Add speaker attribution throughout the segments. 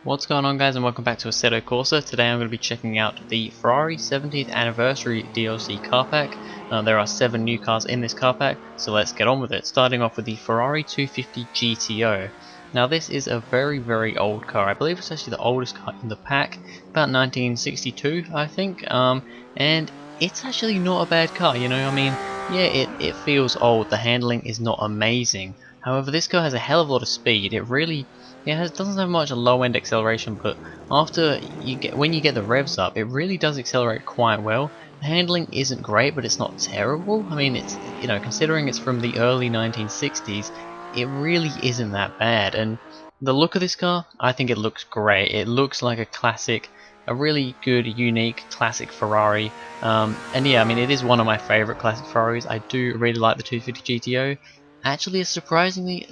Speaker 1: What's going on, guys, and welcome back to Assetto Corsa. Today I'm going to be checking out the Ferrari 70th Anniversary DLC car pack. There are 7 new cars in this car pack, so let's get on with it. Starting off with the Ferrari 250 GTO. Now this is a very old car. I believe it's actually the oldest car in the pack, about 1962 I think, and it's actually not a bad car, you know. I mean, yeah, it feels old, the handling is not amazing. However, this car has a hell of a lot of speed. It doesn't have much low-end acceleration, but when you get the revs up, it really does accelerate quite well. The handling isn't great, but it's not terrible. I mean, it's, you know, considering it's from the early 1960s, it really isn't that bad. And the look of this car, I think it looks great. It looks like a classic, a really good, unique, classic Ferrari. And yeah, I mean, it is one of my favorite classic Ferraris. I do really like the 250 GTO. Actually, a surprisingly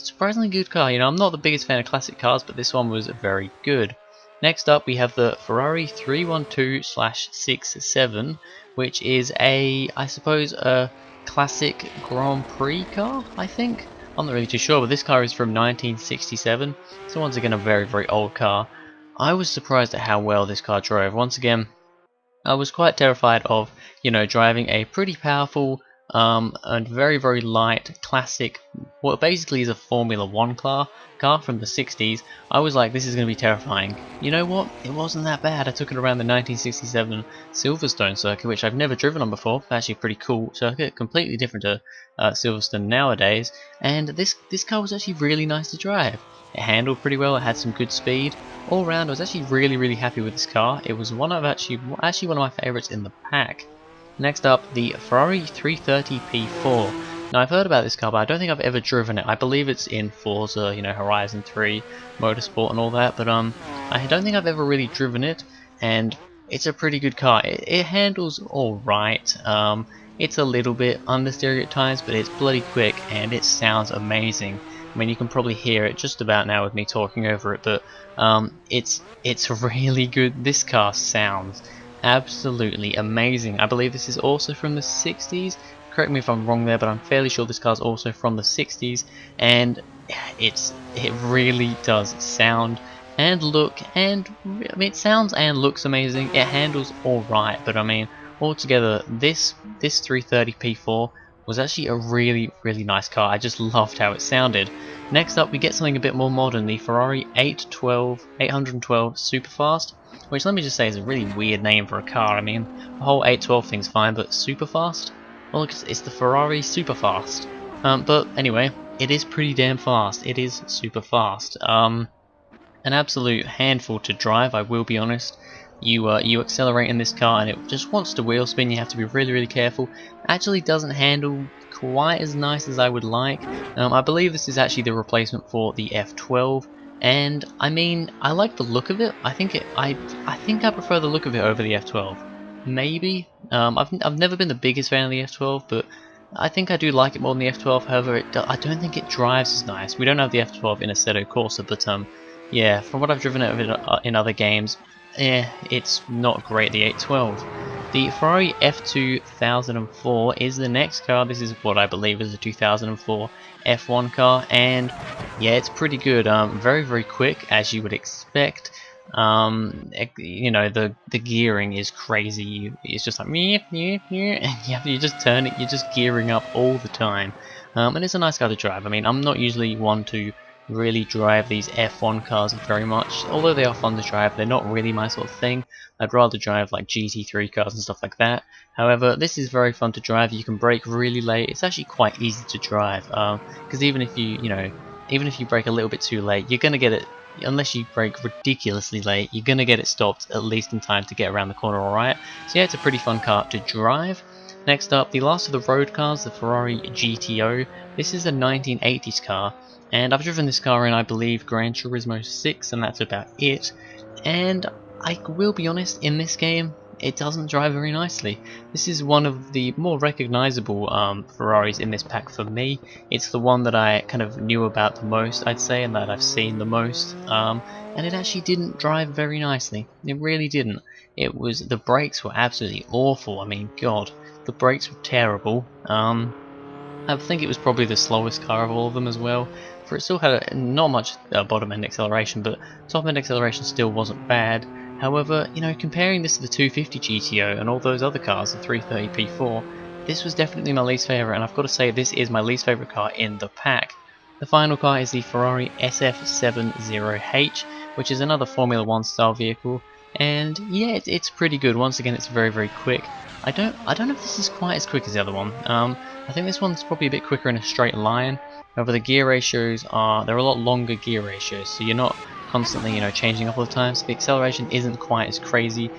Speaker 1: good car. You know, I'm not the biggest fan of classic cars, but this one was very good. Next up, we have the Ferrari 312/67, which is I suppose, a classic Grand Prix car, I think. I'm not really too sure, but this car is from 1967, so once again a very old car. I was surprised at how well this car drove. Once again, I was quite terrified of, you know, driving a pretty powerful and very light classic, what basically is a Formula 1 car from the 60s. I was like, this is going to be terrifying. You know what? It wasn't that bad. I took it around the 1967 Silverstone circuit, which I've never driven on before. Actually a pretty cool circuit, completely different to Silverstone nowadays. And this car was actually really nice to drive. It handled pretty well, it had some good speed. All around, I was actually really happy with this car. It was actually one of my favourites in the pack. Next up, the Ferrari 330P4. Now, I've heard about this car, but I don't think I've ever driven it. I believe it's in Forza, you know, Horizon 3, Motorsport and all that, but I don't think I've ever really driven it, and it's a pretty good car. It handles alright. It's a little bit understeery at times, but it's bloody quick, and it sounds amazing. I mean, you can probably hear it just about now with me talking over it, but it's really good. This car sounds absolutely amazing. I believe this is also from the 60s. Correct me if I'm wrong there, but I'm fairly sure this car is also from the 60s, and it really does sound and look, and I mean, it sounds and looks amazing. It handles alright, but I mean, altogether, this 330P4 was actually a really nice car. I just loved how it sounded. Next up, we get something a bit more modern, the Ferrari 812 Superfast, which, let me just say, is a really weird name for a car. I mean, the whole 812 thing's fine, but Superfast? Well, it's the Ferrari Superfast. But anyway, it is pretty damn fast. It is super fast. An absolute handful to drive, I will be honest. You accelerate in this car and it just wants to wheel spin. You have to be really careful. Actually doesn't handle quite as nice as I would like. I believe this is actually the replacement for the F12, and I mean, I like the look of it. I think I prefer the look of it over the F12. Maybe. I've never been the biggest fan of the F12, but I think I do like it more than the F12. However, I don't think it drives as nice. We don't have the F12 in Assetto Corsa, but yeah, from what I've driven it in other games, it's not great, the 812. The Ferrari F2004 is the next car. This is what I believe is a 2004 F1 car, and yeah, it's pretty good. Very quick, as you would expect. You know, the gearing is crazy. It's just like and you just turn it. You're just gearing up all the time, and it's a nice car to drive. I mean, I'm not usually one to really drive these F1 cars very much, although they are fun to drive. They're not really my sort of thing. I'd rather drive like GT3 cars and stuff like that. However, this is very fun to drive. You can brake really late. It's actually quite easy to drive, because even if you brake a little bit too late, you're gonna get it. Unless you brake ridiculously late, you're gonna get it stopped at least in time to get around the corner alright. So yeah, it's a pretty fun car to drive. Next up, the last of the road cars, the Ferrari GTO. This is a 1980s car, and I've driven this car in, I believe, Gran Turismo 6, and that's about it. And I will be honest, in this game, it doesn't drive very nicely. This is one of the more recognizable Ferraris in this pack for me. It's the one that I kind of knew about the most, I'd say, and that I've seen the most. And it actually didn't drive very nicely. It really didn't. The brakes were absolutely awful. I mean, God, the brakes were terrible. I think it was probably the slowest car of all of them as well. for it still had not much bottom end acceleration, but top end acceleration still wasn't bad. However, you know, comparing this to the 250 GTO and all those other cars, the 330 P4, this was definitely my least favourite, and I've got to say this is my least favourite car in the pack. The final car is the Ferrari SF7H, which is another Formula 1 style vehicle, and yeah, it's pretty good. Once again, it's very quick. I don't know if this is quite as quick as the other one. I think this one's probably a bit quicker in a straight line. However, the gear ratios they're a lot longer gear ratios, so you're not constantly, you know, changing up all the time. So the acceleration isn't quite as crazy.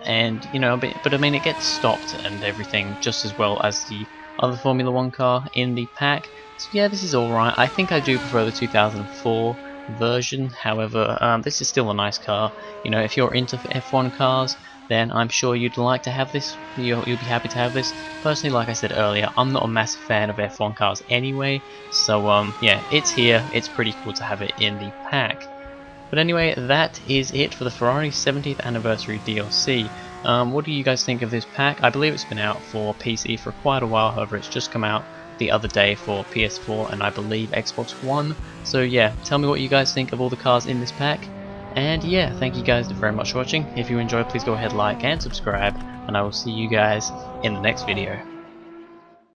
Speaker 1: And you know, but I mean, it gets stopped and everything just as well as the other Formula 1 car in the pack. So yeah, this is alright. I think I do prefer the 2004 version. However, this is still a nice car. You know, if you're into F1 cars, then I'm sure you'd like to have this. You'll be happy to have this. Personally, like I said earlier, I'm not a massive fan of F1 cars anyway. So yeah, it's here. It's pretty cool to have it in the pack. But anyway, that is it for the Ferrari 70th anniversary DLC. What do you guys think of this pack? I believe it's been out for PC for quite a while, however it's just come out the other day for PS4 and I believe Xbox One. So yeah, tell me what you guys think of all the cars in this pack. And yeah, thank you guys very much for watching. If you enjoyed, please go ahead, like and subscribe, and I will see you guys in the next video.